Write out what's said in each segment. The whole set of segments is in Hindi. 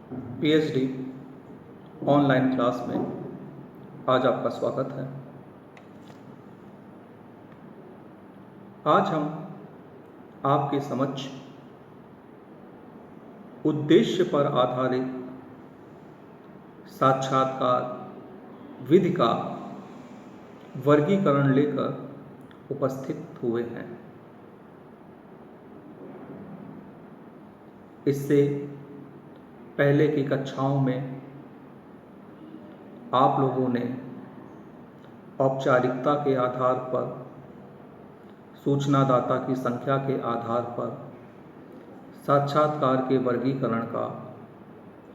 पीएचडी ऑनलाइन क्लास में आज आपका स्वागत है। आज हम आपके समक्ष उद्देश्य पर आधारित साक्षात्कार विधि का वर्गीकरण लेकर उपस्थित हुए हैं। इससे पहले की कक्षाओं में आप लोगों ने औपचारिकता के आधार पर, सूचनादाता की संख्या के आधार पर साक्षात्कार के वर्गीकरण का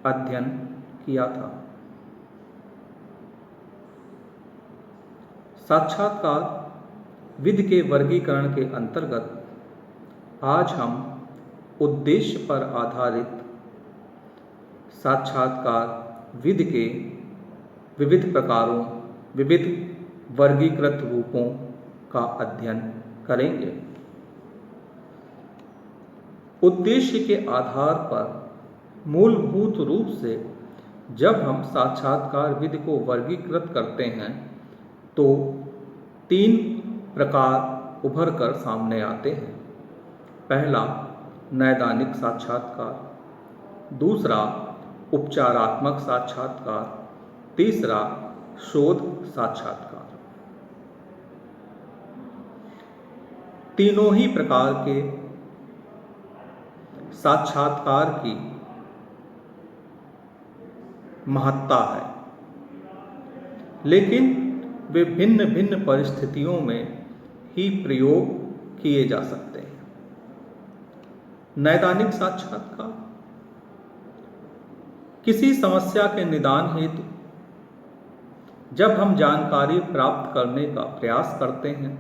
अध्ययन किया था। साक्षात्कार विधि के वर्गीकरण के अंतर्गत आज हम उद्देश्य पर आधारित साक्षात्कार विधि के विविध प्रकारों, विविध वर्गीकृत रूपों का अध्ययन करेंगे। उद्देश्य के आधार पर मूलभूत रूप से जब हम साक्षात्कार विधि को वर्गीकृत करते हैं तो 3 प्रकार उभर कर सामने आते हैं। पहला नैदानिक साक्षात्कार, दूसरा उपचारात्मक साक्षात्कार, तीसरा शोध साक्षात्कार। तीनों ही प्रकार के साक्षात्कार की महत्ता है, लेकिन वे भिन्न भिन्न परिस्थितियों में ही प्रयोग किए जा सकते हैं। नैदानिक साक्षात्कार किसी समस्या के निदान हेतु जब हम जानकारी प्राप्त करने का प्रयास करते हैं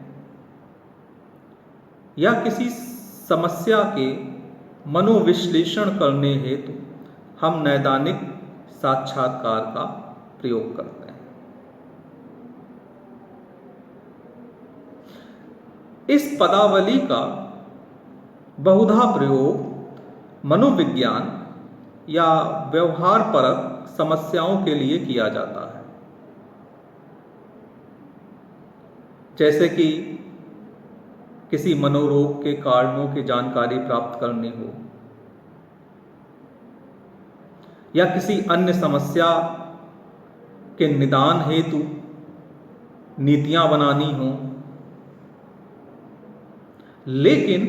या किसी समस्या के मनोविश्लेषण करने हेतु हम नैदानिक साक्षात्कार का प्रयोग करते हैं। इस पदावली का बहुधा प्रयोग मनोविज्ञान या व्यवहारपरक समस्याओं के लिए किया जाता है, जैसे कि किसी मनोरोग के कारणों की जानकारी प्राप्त करनी हो या किसी अन्य समस्या के निदान हेतु नीतियां बनानी हो। लेकिन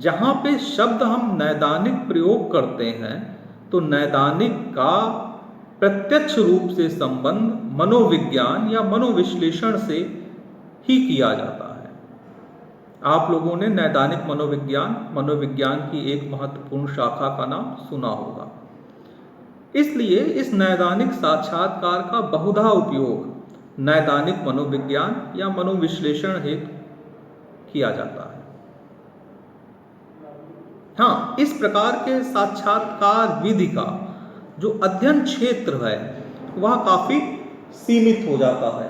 जहां पे शब्द हम नैदानिक प्रयोग करते हैं तो नैदानिक का प्रत्यक्ष रूप से संबंध मनोविज्ञान या मनोविश्लेषण से ही किया जाता है। आप लोगों ने नैदानिक मनोविज्ञान की एक महत्वपूर्ण शाखा का नाम सुना होगा। इसलिए इस नैदानिक साक्षात्कार का बहुधा उपयोग नैदानिक मनोविज्ञान या मनोविश्लेषण हेतु किया जाता है। हाँ, इस प्रकार के साक्षात्कार विधि का जो अध्ययन क्षेत्र है वह काफी सीमित हो जाता है।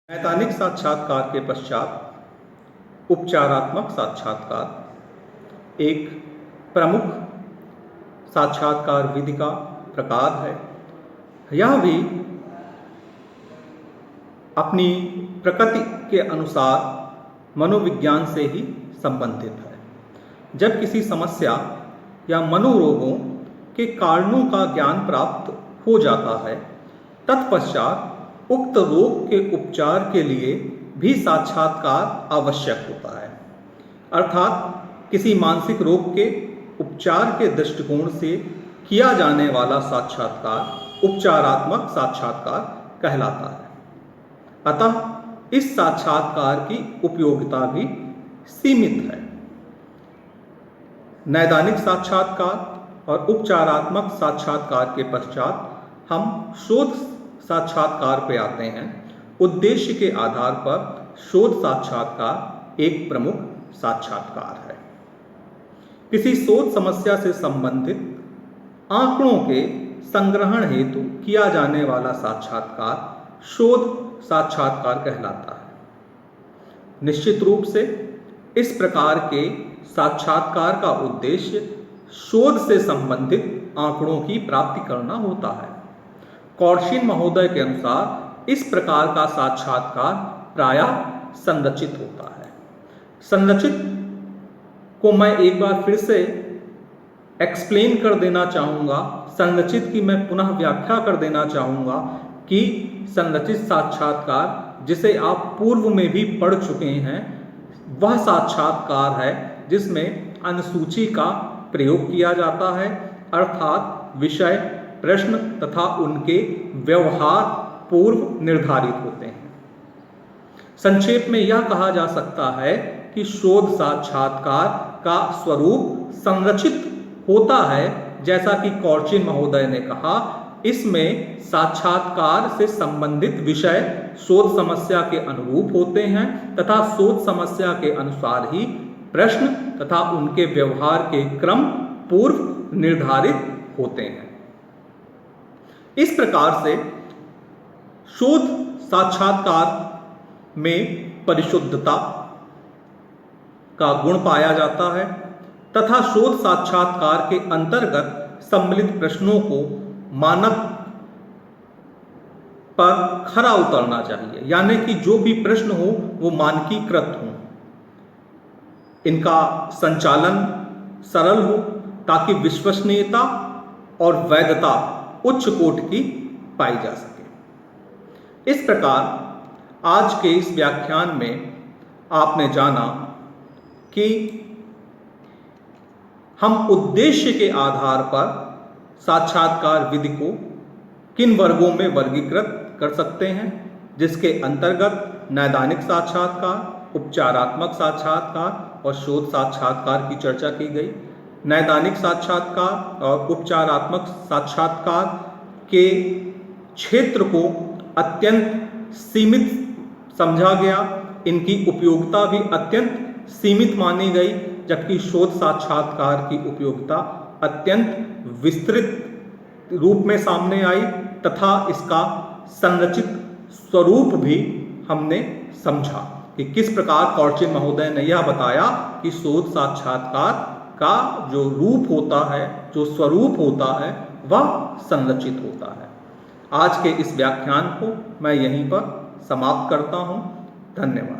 नैदानिक साक्षात्कार के पश्चात उपचारात्मक साक्षात्कार एक प्रमुख साक्षात्कार विधि का प्रकार है। यह भी अपनी प्रकृति के अनुसार मनोविज्ञान से ही संबंधित है। जब किसी समस्या या मनोरोगों के कारणों का ज्ञान प्राप्त हो जाता है, तत्पश्चात उक्त रोग के उपचार के लिए भी साक्षात्कार आवश्यक होता है। अर्थात किसी मानसिक रोग के उपचार के दृष्टिकोण से किया जाने वाला साक्षात्कार उपचारात्मक साक्षात्कार कहलाता है। अतः इस साक्षात्कार की उपयोगिता भी सीमित है। नैदानिक साक्षात्कार और उपचारात्मक साक्षात्कार के पश्चात हम शोध साक्षात्कार पे आते हैं। उद्देश्य के आधार पर शोध साक्षात्कार एक प्रमुख साक्षात्कार है। किसी शोध समस्या से संबंधित आंकड़ों के संग्रहण हेतु किया जाने वाला साक्षात्कार शोध साक्षात्कार कहलाता है। निश्चित रूप से इस प्रकार के साक्षात्कार का उद्देश्य शोध से संबंधित आंकड़ों की प्राप्ति करना होता है। कौरशिन महोदय के अनुसार इस प्रकार का साक्षात्कार प्रायः संरचित होता है। संरचित को मैं एक बार फिर से एक्सप्लेन कर देना चाहूँगा, संरचित की मैं पुनः व्याख्या कर देना चाहूँगा कि संरचित साक्षात्कार जिसे आप पूर्व में भी पढ़ चुके हैं वह साक्षात्कार है जिसमें अनुसूची का प्रयोग किया जाता है, अर्थात विषय, प्रश्न तथा उनके व्यवहार पूर्व निर्धारित होते हैं। संक्षेप में यह कहा जा सकता है कि शोध साक्षात्कार का स्वरूप संरचित होता है, जैसा कि कौरशिन महोदय ने कहा। इसमें साक्षात्कार से संबंधित विषय शोध समस्या के अनुरूप होते हैं तथा शोध समस्या के अनुसार ही प्रश्न तथा उनके व्यवहार के क्रम पूर्व निर्धारित होते हैं। इस प्रकार से शोध साक्षात्कार में परिशुद्धता का गुण पाया जाता है तथा शोध साक्षात्कार के अंतर्गत सम्मिलित प्रश्नों को मानक पर खरा उतरना चाहिए, यानी कि जो भी प्रश्न हो वो मानकीकृत हो, इनका संचालन सरल हो ताकि विश्वसनीयता और वैधता उच्च कोटि की पाई जा सके। इस प्रकार आज के इस व्याख्यान में आपने जाना कि हम उद्देश्य के आधार पर साक्षात्कार विधि को किन वर्गों में वर्गीकृत कर सकते हैं, जिसके अंतर्गत नैदानिक साक्षात्कार, उपचारात्मक साक्षात्कार और शोध साक्षात्कार की चर्चा की गई। नैदानिक साक्षात्कार और उपचारात्मक साक्षात्कार के क्षेत्र को अत्यंत सीमित समझा गया, इनकी उपयोगिता भी अत्यंत सीमित मानी गई, जबकि शोध साक्षात्कार की उपयोगिता अत्यंत विस्तृत रूप में सामने आई तथा इसका संरचित स्वरूप भी हमने समझा कि किस प्रकार कौरशिन महोदय ने यह बताया कि शोध साक्षात्कार का जो रूप होता है, जो स्वरूप होता है, वह संरचित होता है। आज के इस व्याख्यान को मैं यहीं पर समाप्त करता हूँ। धन्यवाद।